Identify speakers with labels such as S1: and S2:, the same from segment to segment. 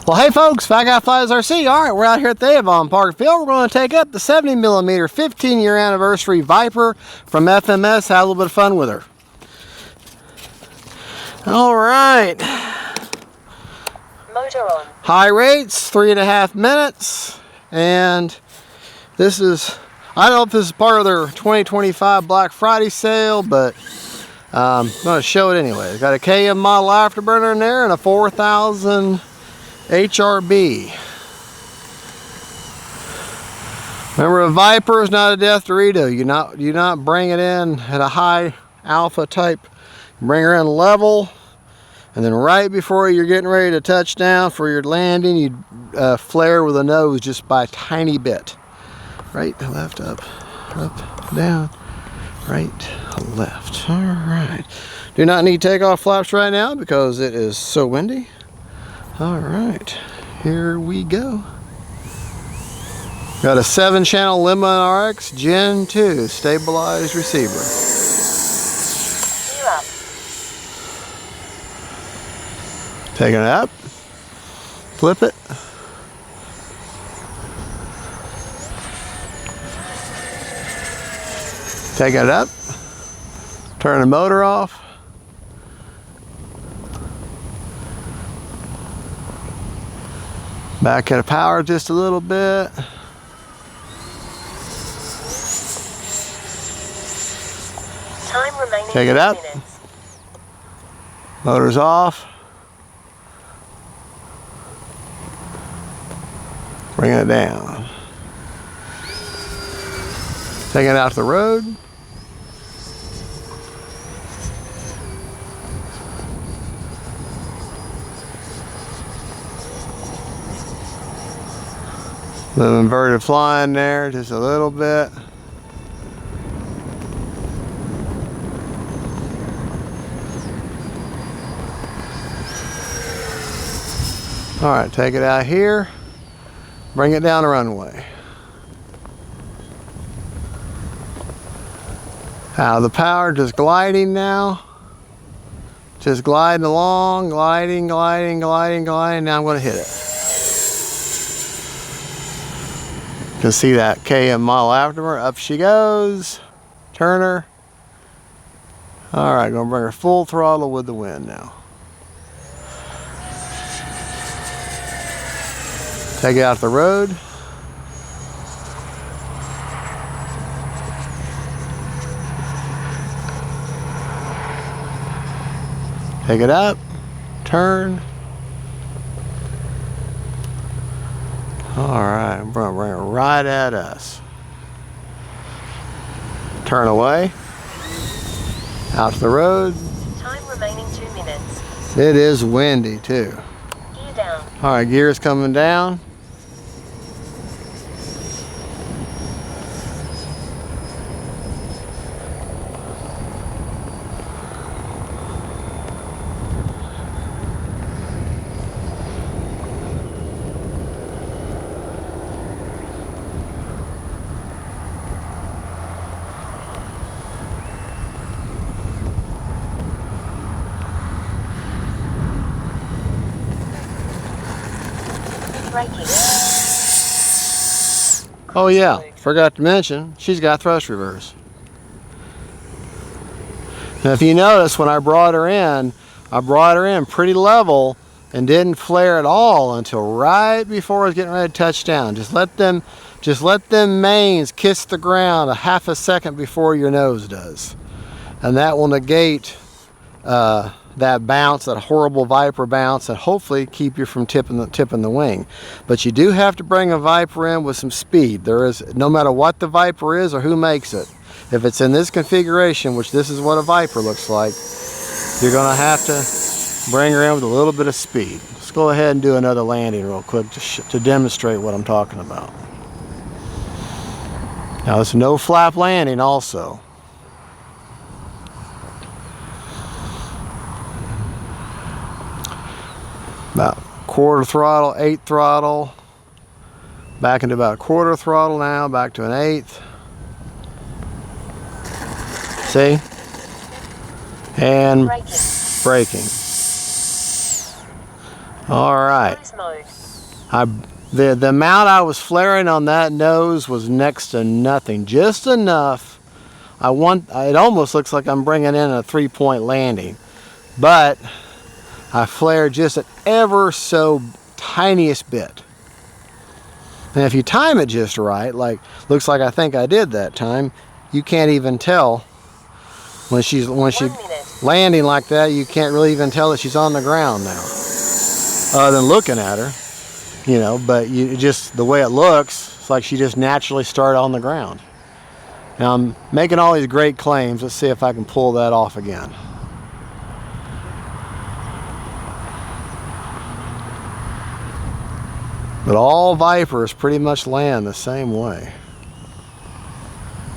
S1: Well, hey folks, FatGuyFliesRC. All right, we're out here at the Avon Park Field. We're going to take up the 70mm 15-year anniversary Viper from FMS. Have a little bit of fun with her. All right.
S2: Motor on.
S1: High rates, 3.5 minutes. And this is, I don't know if this is part of their 2025 Black Friday sale, but I'm going to show it anyway. It's got a KM model afterburner in there and a 4000 HRB. Remember, a Viper is not a death Dorito. You not bring it in at a high alpha type. You bring her in level, and then right before you're getting ready to touch down for your landing, you flare with the nose just by a tiny bit. Right, left, up, down, right, left. All right. Do not need takeoff flaps right now because it is so windy. All right, here we go. Got a 7-channel Lima RX Gen 2 stabilized receiver.
S2: Gear up.
S1: Taking it up, flip it. Taking it up, turn the motor off. Back at a power just a little bit.
S2: Time remaining.
S1: Take it
S2: 2
S1: up.
S2: minutes.
S1: Motor's off. Bring it down. Take it out to the road. Little inverted flying there, just a little bit. All right, take it out here, bring it down the runway. Out of the power, just gliding now. Just gliding along, gliding. Now I'm going to hit it. You can see that KM model afterburner. Up she goes. Turn her. All right, gonna bring her full throttle with the wind now. Take it out the road. Take it up. Turn. All right, I'm gonna bring it right at us. Turn away. Out to the road.
S2: Time remaining 2 minutes.
S1: It is windy too.
S2: Gear down.
S1: All right, gear's coming down.
S2: Braking.
S1: Oh yeah, forgot to mention, she's got thrust reverse. Now if you notice, when I brought her in pretty level and didn't flare at all until right before I was getting ready to touch down. Just let them mains kiss the ground a half a second before your nose does. And that will negate that bounce, that horrible Viper bounce, and hopefully keep you from tipping the wing. But you do have to bring a Viper in with some speed. There is, no matter what the Viper is or who makes it, if it's in this configuration, which this is what a Viper looks like, you're gonna have to bring her in with a little bit of speed. Let's go ahead and do another landing real quick to demonstrate what I'm talking about. Now it's no flap landing also. About quarter throttle, 8th throttle, back into about quarter throttle now, back to an 1/8. See? And braking. All right.
S2: Cruise mode.
S1: The amount I was flaring on that nose was next to nothing, just enough. It almost looks like I'm bringing in a 3-point landing, but I flared just an ever so tiniest bit. And if you time it just right, like looks like I think I did that time, you can't even tell when she's landing like that. You can't really even tell that she's on the ground now, other than looking at her, you know. But just the way it looks, it's like she just naturally started on the ground. Now I'm making all these great claims. Let's see if I can pull that off again. But all Vipers pretty much land the same way.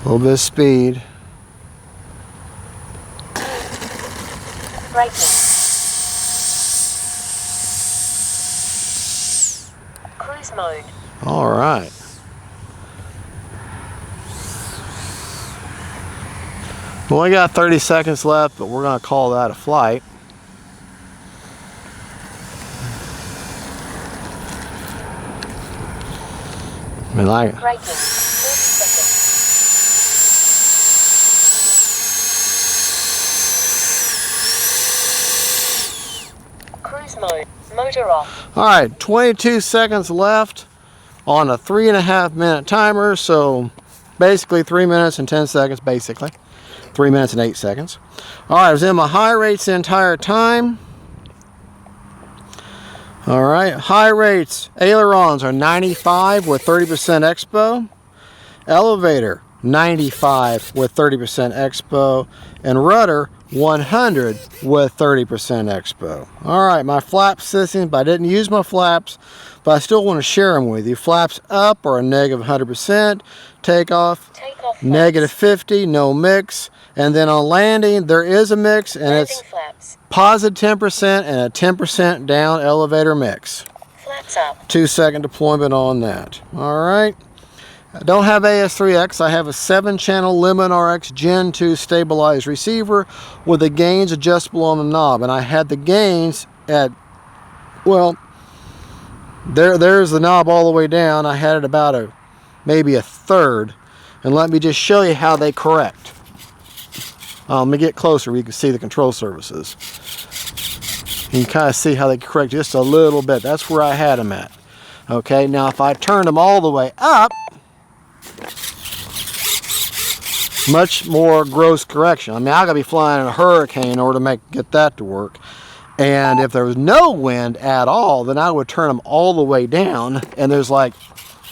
S1: A little bit of speed.
S2: Braking. Cruise mode.
S1: All right. We only got 30 seconds left, but we're going to call that a flight. I mean, like,
S2: Braking. 30 seconds. Cruise mode. Motor off.
S1: all right, 22 seconds left on a 3.5 minute timer. So basically 3 minutes and 10 seconds, basically. 3 minutes and 8 seconds. All right, I was in my high rates the entire time. All right, high rates, ailerons are 95 with 30% expo. Elevator, 95 with 30% expo. And rudder, 100 with 30% expo. All right, my flap systems, but I didn't use my flaps, but I still want to share them with you. Flaps up are a negative 100%. Takeoff, negative 50, no mix. And then on landing, there is a mix, and it's
S2: flaps.
S1: positive 10% and a 10% down elevator mix.
S2: Flaps up.
S1: 2-second deployment on that. All right. I don't have AS3X. I have a 7-channel Lemon RX Gen 2 stabilized receiver with the gains adjustable on the knob. And I had the gains at, well, there's the knob all the way down. I had it about maybe a third. And let me just show you how they correct. Let me get closer where you can see the control surfaces. You can kind of see how they correct just a little bit. That's where I had them at. Okay, now if I turned them all the way up, much more gross correction. I mean, I gotta be flying in a hurricane in order to get that to work. And if there was no wind at all, then I would turn them all the way down, and there's like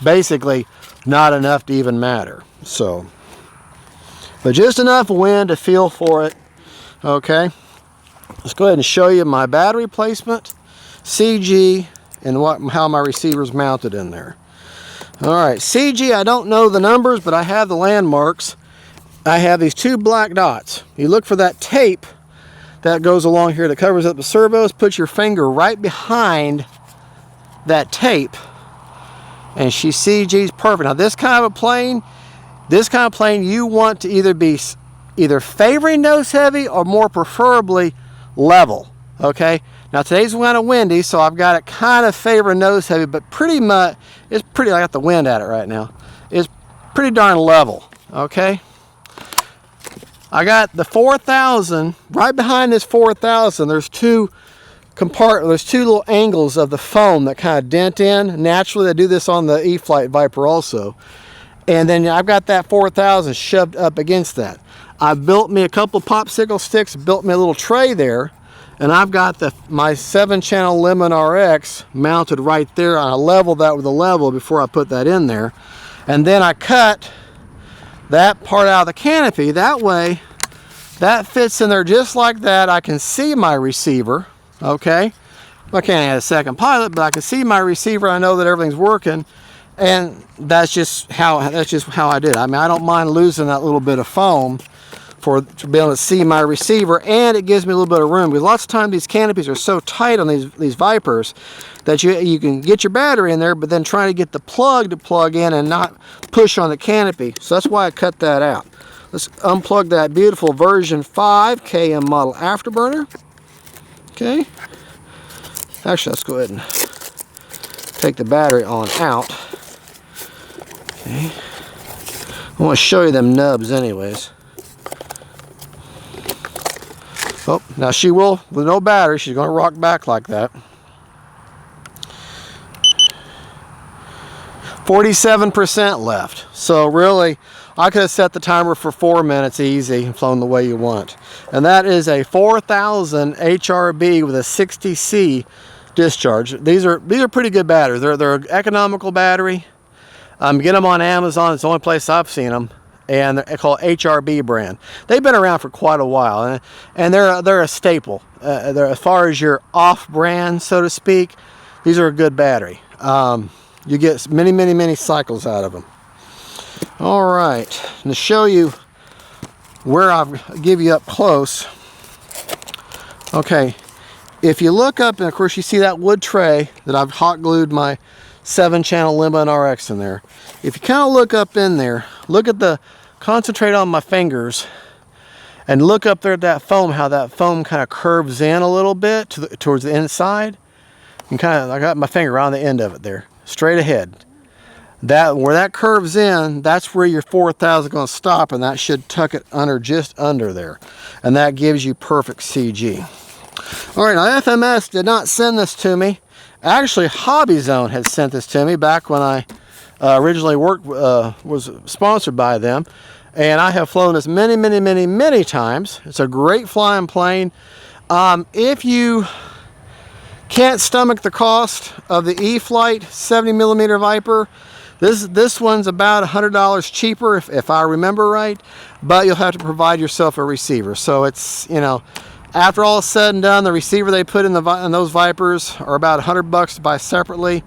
S1: basically not enough to even matter. So, but just enough wind to feel for it. Okay, let's go ahead and show you my battery placement, CG, and how my receiver's mounted in there. All right, CG, I don't know the numbers, but I have the landmarks. I have these 2 black dots. You look for that tape that goes along here that covers up the servos. Put your finger right behind that tape, and she CG's perfect. Now this kind of a plane, you want to either be favoring nose heavy or more preferably level. Okay, now today's kind of windy, so I've got it kind of favoring nose heavy, but pretty much it's pretty, I got the wind at it right now, it's pretty darn level. Okay, I got the 4000 right behind this 4000. There's two little angles of the foam that kind of dent in. Naturally, they do this on the E-Flight Viper also. And then I've got that 4000 shoved up against that. I built me a couple popsicle sticks, built me a little tray there, and I've got my 7-channel Lemon RX mounted right there. I leveled that with a level before I put that in there. And then I cut that part out of the canopy. That way, that fits in there just like that. I can see my receiver, okay? I can't add a second pilot, but I can see my receiver. I know that everything's working. And that's just how I did it. I mean, I don't mind losing that little bit of foam to be able to see my receiver, and it gives me a little bit of room, because lots of times these canopies are so tight on these Vipers that you can get your battery in there, but then trying to get the plug to plug in and not push on the canopy. So that's why I cut that out. Let's unplug that beautiful version 5 KM model afterburner. Okay. Actually, let's go ahead and take the battery on out. Okay. I want to show you them nubs anyways. Oh, now she will, with no battery, she's going to rock back like that. 47% left. So really, I could have set the timer for 4 minutes easy and flown the way you want. And that is a 4000 HRB with a 60C discharge. These are pretty good batteries. They're an economical battery. Get them on Amazon. It's the only place I've seen them. And they're called HRB brand. They've been around for quite a while, and they're a staple. They're, as far as your off-brand, so to speak, these are a good battery. You get many cycles out of them. All right, and to show you where I'll give you up close. Okay, if you look up, and of course you see that wood tray that I've hot glued my 7-channel Limba and RX in there. If you kind of look up in there, concentrate on my fingers and look up there at that foam, how that foam kind of curves in a little bit towards the inside. And I got my finger around the end of it there, straight ahead. Where that curves in, that's where your 4000 is going to stop, and that should tuck it under, just under there. And that gives you perfect CG. All right, now FMS did not send this to me. Actually, Hobby Zone had sent this to me back when I originally was sponsored by them. And I have flown this many times. It's a great flying plane. If you can't stomach the cost of the E-flite 70mm Viper, this one's about $100 cheaper if I remember right, but you'll have to provide yourself a receiver. So it's, you know, after all is said and done, the receiver they put in those Vipers are about $100 to buy separately,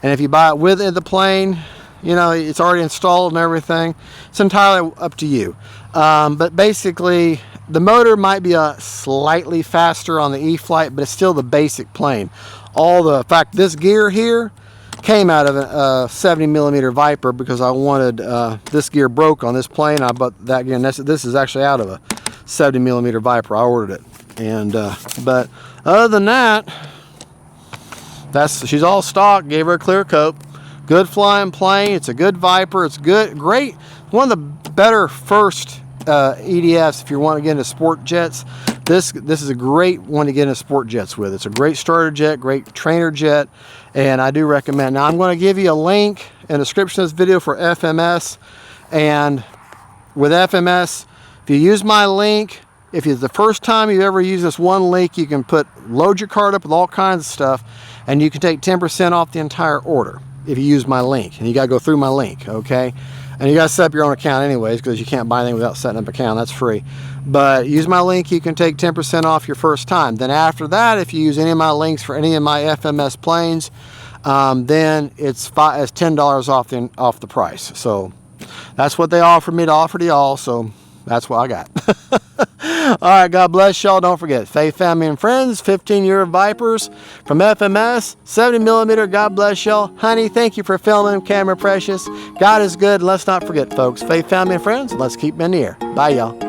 S1: and if you buy it with the plane, you know, it's already installed and everything. It's entirely up to you. But basically, the motor might be slightly faster on the E-flite, but it's still the basic plane. In fact, this gear here came out of a 70mm Viper because I wanted this gear broke on this plane. I bought that gear, and this is actually out of a 70mm Viper. I ordered it, and but other than that, she's all stock. Gave her a clear coat. Good flying plane. It's a good Viper. It's great. One of the better first EDFs if you want to get into sport jets. This is a great one to get into sport jets with. It's a great starter jet, great trainer jet, and I do recommend. Now I'm going to give you a link in the description of this video for FMS, and with FMS, if you use my link, if it's the first time you've ever used this one link, you can load your card up with all kinds of stuff, and you can take 10% off the entire order if you use my link. And you got to go through my link, okay? And you got to set up your own account anyways, because you can't buy anything without setting up an account. That's free. But use my link, you can take 10% off your first time. Then after that, if you use any of my links for any of my FMS planes, then it's $10 off the price. So that's what they offered me to offer to y'all. So that's what I got. All right, God bless y'all. Don't forget, faith, family, and friends, 15-year Vipers from FMS, 70mm. God bless y'all. Honey, thank you for filming. Camera precious. God is good. Let's not forget, folks, faith, family, and friends. Let's keep them in the air. Bye, y'all.